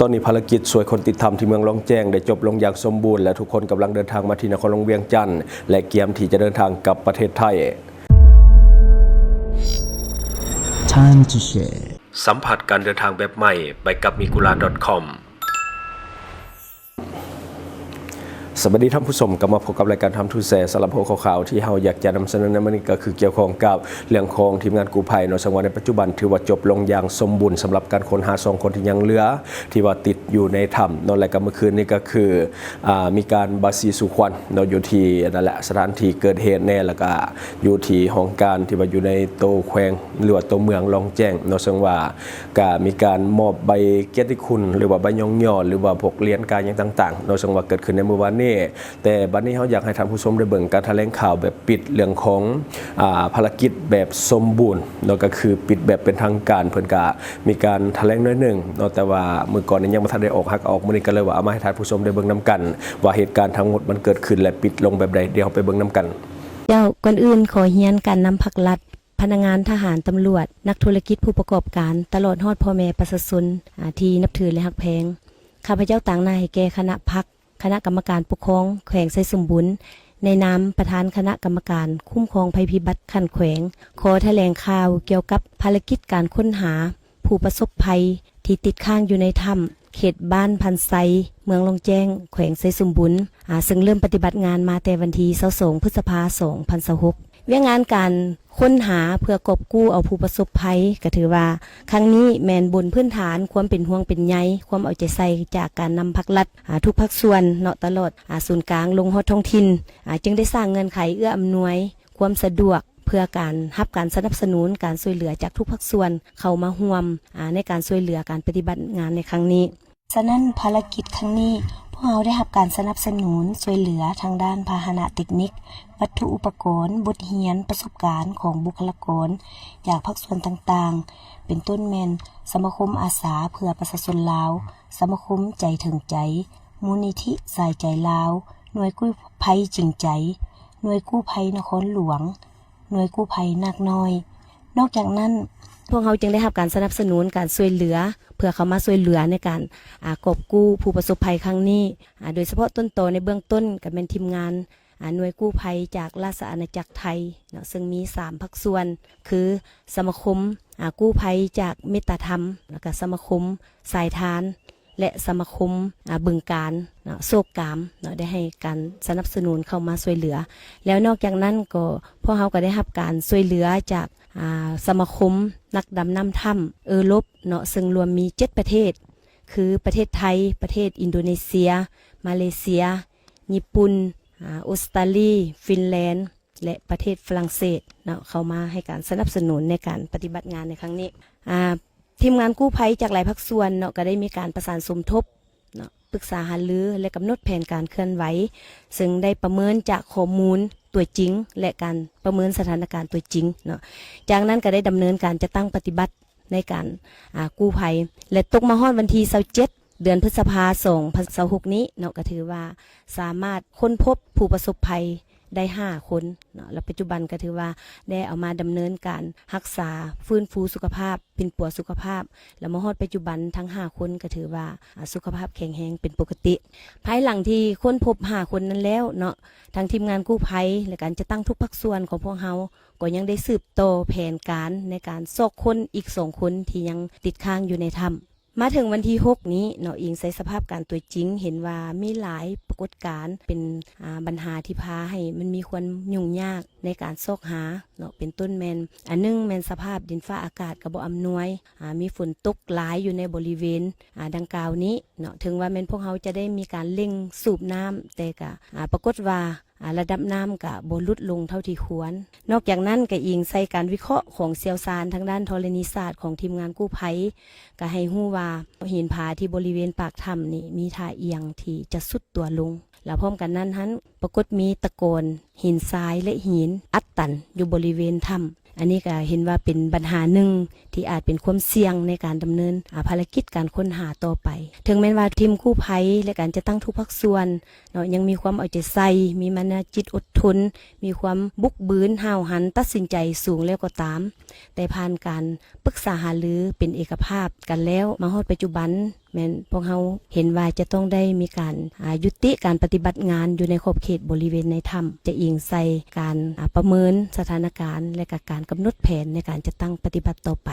อนนี้ภารกิจช่วยคนติดถ้ำที่เมืองลองแจ้งได้จบลงอย่างสมบูรณ์และทุกคนกำลังเดินทางมาที่นครหลวงเวียงจันทร์และเตรียมที่จะเดินทางกลับประเทศไทย Time to share สัมผัสการเดินทางแบบใหม่ไปกับmigula.com สวัสดีท่านผู้ชมกลับมาพบกับรายการทำทูแสสำหรับหัวข่าวที่เราอยากจะนำเสนอในวันนี้ก็คือเกี่ยวข้องกับเรื่องของทีมงานกู้ภัยในจังหวัดในปัจจุบันถือว่าจบลงอย่างสมบูรณ์สำหรับการค้นหา2 คนที่ยังเหลือที่ว่าติดอยู่ในถ้ำนอนและก็เมื่อคืนนี้ก็คือมีการบาซีสุควันเราอยู่ที่นั่นแหละสถานที่เกิดเหตุแน่แล้วก็อยู่ที่ห้องการที่ว่าอยู่ในโตแขวงหรือว่าโตเมืองลองแจ้งเราซึ่งว่าก็มีการมอบใบเกียรติคุณหรือว่าใบย่องย่อหรือว่าพวกเหรียญการอย่างต่างๆเราซึ่งว่าเกิดขึ้นในเมื่อวานแต่บัดนี้เขาอยากให้ท่านผู้ชมได้เบิ่งการแถลงข่าวแบบปิดเรื่องของภารกิจแบบสมบูรณ์แล้วก็คือปิดแบบเป็นทางการเพิ่นก็มีการแถลงน้อยหนึ่งแต่ว่ามื้อก่อนนี้ยังบ่ทันได้ออกมื้อนี้ก็เลยว่าเอามาให้ท่านผู้ชมได้เบิ่งนํกันว่าเหตุการณ์ทั้งหมดมันเกิดขึ้นและปิดลงแบบใดเดี๋ยวไปเบิ่งนํกันเจ้าก่อนอื่นขอเฮียนการนำผักลัดพนักงานทหารตำรวจนักธุรกิจผู้ประกอบการตลอดฮอดพ่อแม่ประชาชนที่นับถือและฮักแพงข้าพเจ้าต่างหน้าให้แก่คณะพรรคคณะกรรมการปกครองแขวงไซสมบุญในนามประธานคณะกรรมการคุ้มครองภัยพิบัติขั้นแขวงขอแถลงข่าวเกี่ยวกับภารกิจการค้นหาผู้ประสบภัยที่ติดค้างอยู่ในถ้ำเขตบ้านพันไซเมืองลงแจ้งแขวงไซสมบุญซึ่งเริ่มปฏิบัติงานมาแต่วันที่22 พฤษภาคม 2026เวียงงานการค้นหาเพื่อกอบกู้เอาผู้ประสบภัยก็ถือว่าครั้งนี้แมนบนพื้นฐานความเป็นห่วงเป็นใยความเอาใจใส่จากการนำภาครัฐทุกภาคส่วนเนาะตลอดศูนย์กลางลงฮอดท้องถิ่นจึงได้สร้างเงื่อนไขเอื้ออำนวยความสะดวกเพื่อการรับการสนับสนุนการช่วยเหลือจากทุกภาคส่วนเข้ามาร่วมในการช่วยเหลือการปฏิบัติงานในครั้งนี้ฉะนั้นภารกิจครั้งนี้พวกเราได้รับการสนับสนุนช่วยเหลือทางด้านพาหนะเทคนิควัตถุอุปกรณ์บทเรียนประสบการณ์ของบุคลากรจากภาคส่วนต่างๆเป็นต้นแมนสมาคมอาสาเพื่อประชาชนลาวสมาคมใจถึงใจมูลนิธิสายใจลาวหน่วยกู้ภัยจริงใจหน่วยกู้ภัยนครหลวงหน่วยกู้ภัยนาคน้อยนอกจากนั้นพวกเขาจึงได้รับการสนับสนุนการช่วยเหลือเพื่อเขามาช่วยเหลือในการกอบกู้ผู้ประสบภัยครั้งนี้โดยเฉพาะต้นโตในเบื้องต้นก็เป็นทีมงานหน่วยกู้ภัยจากราชอาณาจักรไทยซึ่งมี3 ภาคส่วนคือสมาคมกู้ภัยจากเมตตาธรรมแล้วก็สมาคมสายทานและสมาคมบึงการโศกกามได้ให้การสนับสนุนเข้ามาช่วยเหลือแล้วนอกจากนั้นก็พวกเขาก็ได้รับการช่วยเหลือจากสมาคมนักดำน้ำถ้ำลบซึ่งรวมมี7 ประเทศคือประเทศไทยประเทศอินโดนีเซียมาเลเซียญี่ปุ่นออสเตรเลียฟินแลนด์และประเทศฝรั่งเศสเข้ามาให้การสนับสนุนในการปฏิบัติงานในครั้งนี้ทีมงานกู้ภัยจากหลายภาคส่วนก็ได้มีการประสานสมทบปรึกษาหารือและกำหนดแผนการเคลื่อนไหวซึ่งได้ประเมินจากข้อมูลตัวจริงและการประเมินสถานการณ์ตัวจริงจากนั้นก็ได้ดำเนินการจะตั้งปฏิบัติในการกู้ภัยและตกมาฮอดวันที่27 เดือนพฤษภาคม 2026นี้ก็ถือว่าสามารถค้นพบผู้ประสบภัยได้5 คนและปัจจุบันก็ถือว่าได้เอามาดำเนินการรักษาฟื้นฟูสุขภาพเป็นปัวสุขภาพแล้วมาฮอดปัจจุบันทั้ง5 คนก็ถือว่าสุขภาพแข็งแรงเป็นปกติภายหลังที่ค้นพบ5 คนนั้นแล้วทางทีมงานกู้ภัยและการจะตั้งทุกภาคส่วนของพวกเราก็ยังได้สืบโตแผนการในการซอกคนอีก2 คนที่ยังติดค้างอยู่ในถ้ำมาถึงวันที่6นี้อิงใส่สภาพการตัวจริงเห็นว่ามีหลายปรากฏการณ์เป็นปัญหาที่พาให้มันมีความยุ่งยากในการซอกหาเป็นต้นแมนอันนึงแมนสภาพดินฟ้าอากาศก็บ่อำนวยมีฝนตกหลายอยู่ในบริเวณดังกล่าวนี้ถึงว่าแมนพวกเขาจะได้มีการเร่งสูบน้ำแต่ก็ปรากฏว่าระดับน้ำก็บ่ลดลงเท่าที่ควรนอกจากนั้นก็อิงใส่การวิเคราะห์ของเชี่ยวชาญทางด้านธรณีศาสตร์ของทีมงานกู้ภัยก็ให้ฮู้ว่าหินผาที่บริเวณปากถ้ำนี่มีท่าเอียงที่จะสุดตัวลงแล้วพร้อมกันนั้นปรากฏมีตะโกนหินทรายและหินอัดตันอยู่บริเวณถ้ำอันนี้ก็เห็นว่าเป็นปัญหาหนึ่ง ที่อาจเป็นความเสี่ยงในการดำเนินภารกิจการค้นหาต่อไปถึงแม้ว่าทีมกู้ภัยและการจะตั้งทุกภาคส่วนเนาะยังมีความเอาใจใส่มีมนจิตอดทนมีความบุกบืนห้าวหันตัดสินใจสูงแล้วก็ตามแต่ผ่านการปรึกษาหารือเป็นเอกภาพกันแล้วมาฮอดปัจจุบันแม้นพวกเราเห็นว่าจะต้องได้มีการยุติการปฏิบัติงานอยู่ในขอบเขตบริเวณในถ้ำจะอิงใส่การประเมินสถานการณ์และการกำหนดแผนในการจะตั้งปฏิบัติต่อไป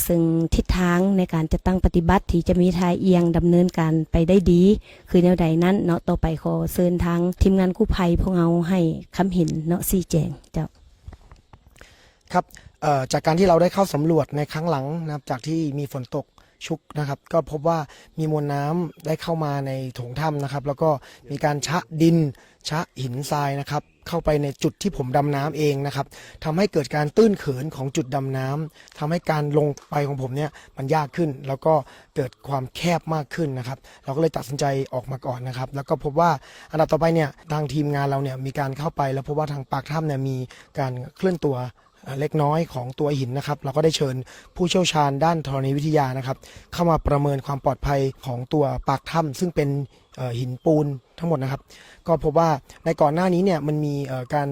ซึ่งทิศทางในการจะตั้งปฏิบัติที่จะมีทายเอียงดำเนินการไปได้ดีคือแนวใดนั้นเนาะต่อไปขอเชิญทางทีมงานกู้ภัยพวกเราให้คำเห็นเนาะชี้แจงเจ้าครับจากการที่เราได้เข้าสำรวจในครั้งหลังนะครับจากที่มีฝนตกชุกนะครับก็พบว่ามีมวลน้ำได้เข้ามาในโถงถ้ำนะครับแล้วก็มีการชะดินชะหินทรายนะครับเข้าไปในจุดที่ผมดำน้ำเองนะครับทำให้เกิดการตื้นเขินของจุดดำน้ำทำให้การลงไปของผมเนี่ยมันยากขึ้นแล้วก็เกิดความแคบมากขึ้นนะครับเราก็เลยตัดสินใจออกมาก่อนนะครับแล้วก็พบว่าอันดับต่อไปเนี่ยทางทีมงานเราเนี่ยมีการเข้าไปแล้วพบว่าทางปากถ้ำเนี่ยมีการเคลื่อนตัวเล็กน้อยของตัวหินนะครับเราก็ได้เชิญผู้เชี่ยวชาญด้านธรณีวิทยานะครับเข้ามาประเมินความปลอดภัยของตัวปากถ้ำซึ่งเป็นหินปูนทั้งหมดนะครับก็พบว่าในก่อนหน้านี้เนี่ยมันมีการ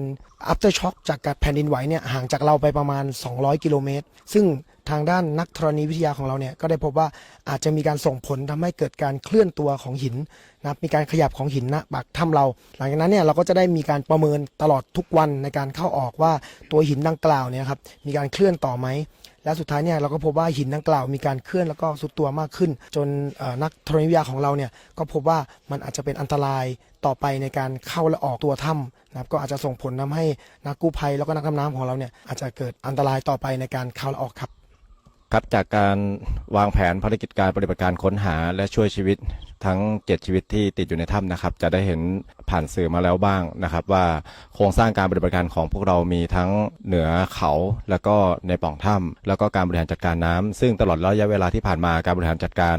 after shock จากการแผ่นดินไหวเนี่ยห่างจากเราไปประมาณ200กิโลเมตรซึ่งทางด้านนักธรณีวิทยาของเราเนี่ยก็ได้พบว่าอาจจะมีการส่งผลทำให้เกิดการเคลื่อนตัวของหินนะครับมีการขยับของหินณปากถ้ำเราหลังจากนั้นเนี่ยเราก็จะได้มีการประเมินตลอดทุกวันในการเข้าออกว่าตัวหินดังกล่าวเนี่ยครับมีการเคลื่อนต่อไหมและสุดท้ายเนี่ยเราก็พบว่าหินดังกล่าวมีการเคลื่อนแล้วก็สุดตัวมากขึ้นจนนักธรณีวิทยาของเราเนี่ยก็พบว่ามันอาจจะเป็นอันตรายต่อไปในการเข้าและออกตัวถ้ำนะครับก็อาจจะส่งผลทำให้นักกู้ภัยแล้วก็นักดำน้ำของเราเนี่ยอาจจะเกิดอันตรายต่อไปในการเข้าและออกครับครับจากการวางแผนภารกิจการปฏิบัติการค้นหาและช่วยชีวิตทั้ง7ชีวิตที่ติดอยู่ในถ้ำนะครับจะได้เห็นผ่านสื่อมาแล้วบ้างนะครับว่าโครงสร้างการปฏิบัติการของพวกเรามีทั้งเหนือเขาแล้วก็ในปล่องถ้ำแล้วก็การบริหารจัดการน้ำซึ่งตลอดระยะเวลาที่ผ่านมาการบริหารจัดการ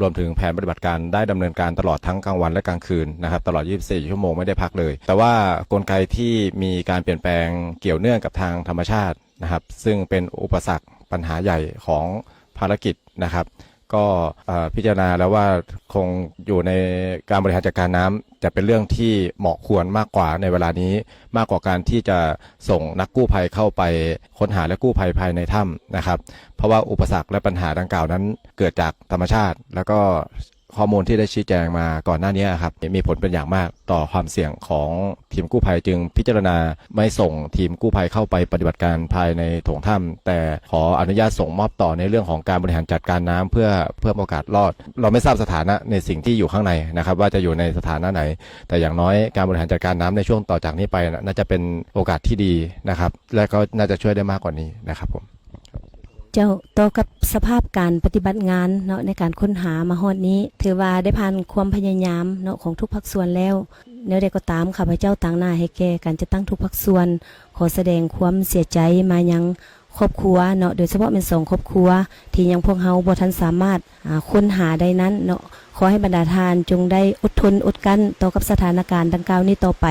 รวมถึงแผนปฏิบัติการได้ดำเนินการตลอดทั้งกลางวันและกลางคืนนะครับตลอด24ชั่วโมงไม่ได้พักเลยแต่ว่ากลไกที่มีการเปลี่ยนแปลงเกี่ยวเนื่องกับทางธรรมชาตินะครับซึ่งเป็นอุปสรรคปัญหาใหญ่ของภารกิจนะครับก็พิจารณาแล้วว่าคงอยู่ในการบริหารจัดการน้ำจะเป็นเรื่องที่เหมาะควรมากกว่าในเวลานี้มากกว่าการที่จะส่งนักกู้ภัยเข้าไปค้นหาและกู้ภัยภายในถ้ำนะครับเพราะว่าอุปสรรคและปัญหาดังกล่าวนั้นเกิดจากธรรมชาติแล้วก็ข้อมูลที่ได้ชี้แจงมาก่อนหน้านี้ครับมีผลเป็นอย่างมากต่อความเสี่ยงของทีมกู้ภัยจึงพิจารณาไม่ส่งทีมกู้ภัยเข้าไปปฏิบัติการภายในโถงถ้ำแต่ขออนุญาตส่งมอบต่อในเรื่องของการบริหารจัดการน้ำเพื่อเพิ่มโอกาสรอดเราไม่ทราบสถานะในสิ่งที่อยู่ข้างในนะครับว่าจะอยู่ในสถานะไหนแต่อย่างน้อยการบริหารจัดการน้ำในช่วงต่อจากนี้ไปน่าจะเป็นโอกาสที่ดีนะครับและก็น่าจะช่วยได้มากกว่านี้นะครับผมเจ้าต่อกับสภาพการปฏิบัติงานเนาะในการค้นหามาฮอดนี้ถือว่าได้ผ่านความพยายามเนาะของทุกภาคส่วนแล้วแนวใดก็ตามข้าพเจ้าต่างหน้าให้แก่การจะตั้งทุกภาคส่วนขอแสดงความเสียใจมายังครอบครัวเนาะโดยเฉพาะเป็น2ครอบครัวที่ยังพวกเฮาบ่ทันสามารถค้นหาได้นั้นเนาะขอให้บรรดาทานจงได้อดทนอดกั้นต่อกับสถานการณ์ดังกล่าวนี้ต่อไป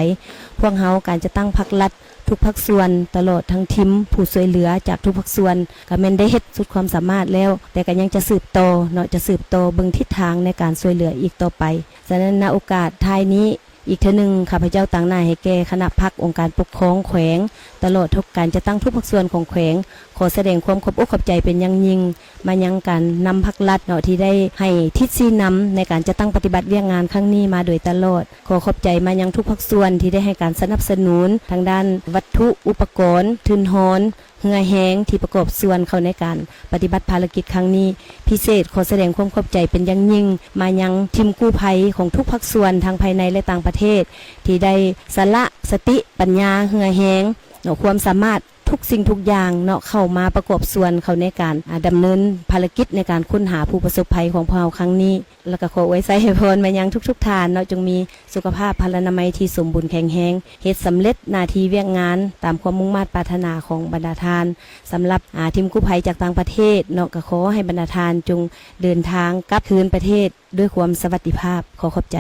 พวกเฮาการจะตั้งพรรครัฐทุกภาคส่วนตลอดทั้งทีมผู้ช่วยเหลือจากทุกภาคส่วนก็แม่นได้เฮ็ดสุดความสามารถแล้วแต่ก็ยังจะสืบต่อเนาะจะสืบต่อเบิ่งทิศทางในการช่วยเหลืออีกต่อไปฉะนั้นณโอกาสท้ายนี้อีกเทื่อนึงข้าพเจ้าต่างหน้าให้แก่คณะพรรคองค์การปกครองแขวงตลอดทุกการจะตั้งทุกภาคส่วนของแขวงขอแสดงความขอบอกขอบใจเป็นอย่างยิ่งมายังการนำพรรครัฐเนาะที่ได้ให้ทิศชี้นำในการจะตั้งปฏิบัติเวียกงานครั้งนี้มาโดยตลอดขอขอบใจมายังทุกภาคส่วนที่ได้ให้การสนับสนุนทางด้านวัตถุอุปกรณ์ทุนฮอนเหือแห้งที่ประกอบส่วนเข้าในการปฏิบัติภารกิจครั้งนี้พิเศษขอแสดงความขอบใจเป็นอย่างยิ่งมายังทีมกู้ภัยของทุกภาคส่วนทั้งภายในและต่างประเทศที่ได้สละสติปัญญาเหือแห้งเนาะความสามารถทุกสิ่งทุกอย่างเนาะเข้ามาประกอบส่วนเข้าในการดำเนินภารกิจในการค้นหาผู้ประสบภัยของพวกเราครั้งนี้แล้วก็ขอไว้ใส่ให้พรมายังทุกๆทานเนาะจงมีสุขภาพพลานามัยที่สมบูรณ์แข็งแรงเฮ็ดสำเร็จหน้าที่เวียกงานตามความมุ่งมั่นปรารถนาของบรรดาทานสำหรับทีมกู้ภัยจากต่างประเทศเนาะก็ขอให้บรรดาทานจงเดินทางกลับคืนประเทศด้วยความสวัสดิภาพขอขอบใจ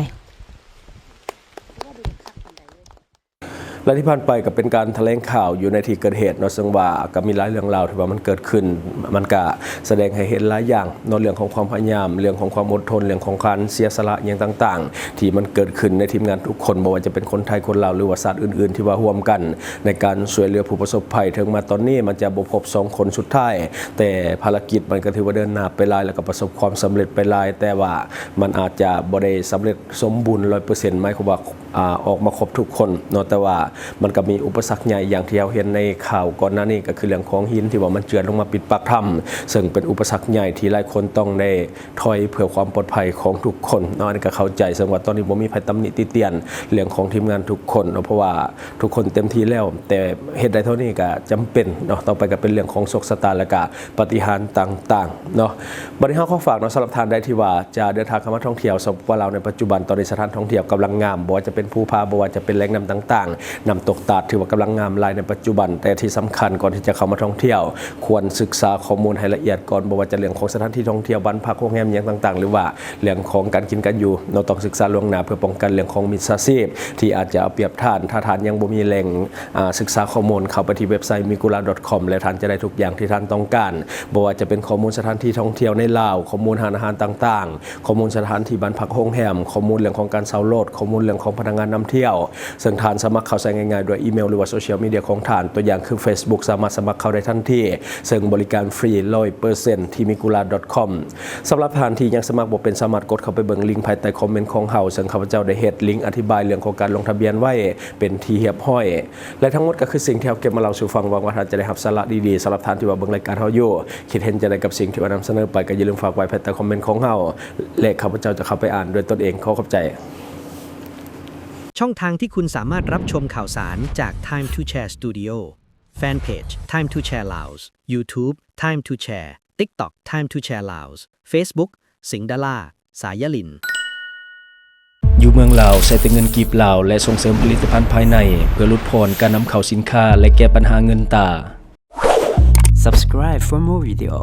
และที่ผ่านไปก็เป็นการแถลงข่าวอยู่ในที่เกิดเหตุเนาะซึ่งว่าก็มีหลายเรื่องราวที่ว่ามันเกิดขึ้นมันก็แสดงให้เห็นหลายอย่างเนาะเรื่องของความพยายามเรื่องของความอดทนเรื่องของการเสียสละอย่างต่างๆ ที่มันเกิดขึ้นในทีมงานทุกคนบ่ว่าจะเป็นคนไทยคนลาวหรือว่าชาติอื่นๆ ที่ว่าร่วมกันในการช่วยเหลือผู้ประสบภัยถึงมาตอนนี้มันจะบ่พบ2คนสุดท้ายแต่ภารกิจมันก็ถือว่าเดินหน้าไปหลายแล้วก็ประสบความสำเร็จไปหลายแต่ว่ามันอาจจะบ่ได้สำเร็จสมบูรณ์ 100% หมายความว่าออกมาครบทุกคนเนาะแต่ว่ามันก็มีอุปสรรคใหญ่อย่างที่เราเห็นในข่าวก่อนหน้านี้ก็คือเรื่องของหินที่ว่ามันเจือนลงมาปิดปากถ้ำซึ่งเป็นอุปสรรคใหญ่ที่หลายคนต้องได้ถอยเพื่อความปลอดภัยของทุกคนเนาะอันนี้ก็เข้าใจซึ่งว่าตอนนี้บ่มีภัยตำหนิติเตียนเรื่องของทีมงานทุกคนเนาะเพราะว่าทุกคนเต็มที่แล้วแต่เหตุใดเท่านี้ก็จำเป็นเนาะต่อไปก็เป็นเรื่องของโชคชะตาและก็ปาฏิหาริย์ต่างๆเนาะบัดนี้เฮาขอฝากเนาะสำหรับท่านใดที่ว่าจะเดินทางเข้ามาท่องเที่ยวสปปลาวในปัจจุบันตอนนี้สถานท่องเที่ยวกำลังงามบ่ว่าจะเป็นภูผาบ่ว่าจะเป็นแหล่งน้ำต่างๆน้ำตกตาดถือว่ากำลังงามหลายในปัจจุบันแต่ที่สำคัญก่อนที่จะเข้ามาท่องเที่ยวควรศึกษาข้อมูลให้ละเอียดก่อนบ่ว่าจะเรื่องของสถานที่ท่องเที่ยวบ้านพักโรงแรมอย่างต่างๆหรือว่าเรื่องของการกินการอยู่เราต้องศึกษาล่วงหน้าเพื่อป้องกันเรื่องของมิจฉาชีพที่อาจจะเอาเปรียบท่านถ้าท่านยังบ่มีแหล่งศึกษาข้อมูลเข้าไปที่เว็บไซต์ migula.com และท่านจะได้ทุกอย่างที่ท่านต้องการบ่ว่าจะเป็นข้อมูลสถานที่ท่องเที่ยวในลาวข้อมูลอาหารต่างๆข้อมูลสถานที่บ้านพักโรงแรมข้อมูลเรื่องของการเช่ารถข้อมูลเรื่องของพนักงานนำเที่ยวซึ่งท่านสามารถเข้าใช้ง่ายๆโดยอีเมลหรือว่าโซเชียลมีเดียของท่านตัวอย่างคือ Facebook สามารถสมัครเข้าได้ทันทีซึ่งบริการฟรี 100% ที่ migula.com สำหรับท่านที่ยังสมัครบ่เป็นสามารถกดเข้าไปเบิ่งลิงก์ภายใต้คอมเมนต์ของเฮาซึ่งข้าพเจ้าได้เฮ็ดลิงก์อธิบายเรื่องของการลงทะเบียนไว้เป็นที่เรียบร้อยและทั้งหมดก็คือสิ่งที่เราเก็บมาเล่าสู่ฟังหวังว่าท่านจะได้รับสาระดีๆสำหรับท่านที่ว่าเบิ่งรายการเฮาอยู่คิดเห็นจะได้กับสิ่งที่ว่านำเสนอไปก็อย่าลืมฝากไว้ภายใต้คอมเมนต์ของเฮาและข้าพเจ้าจะเข้าไปอ่านด้วยตนเองขอขอบใจ ช่องทางที่คุณสามารถรับชมข่าวสารจาก Time to Share Studio Fanpage Time to Share Laos YouTube Time to Share TikTok Time to Share Laos Facebook สิงห์ดาราสายลินอยู่เมืองลาวใช้แต่เงินกีบลาวและส่งเสริมผลิตภัณฑ์ภายในเพื่อลดพรการนำเข้าสินค้าและแก้ปัญหาเงินตา Subscribe for more video.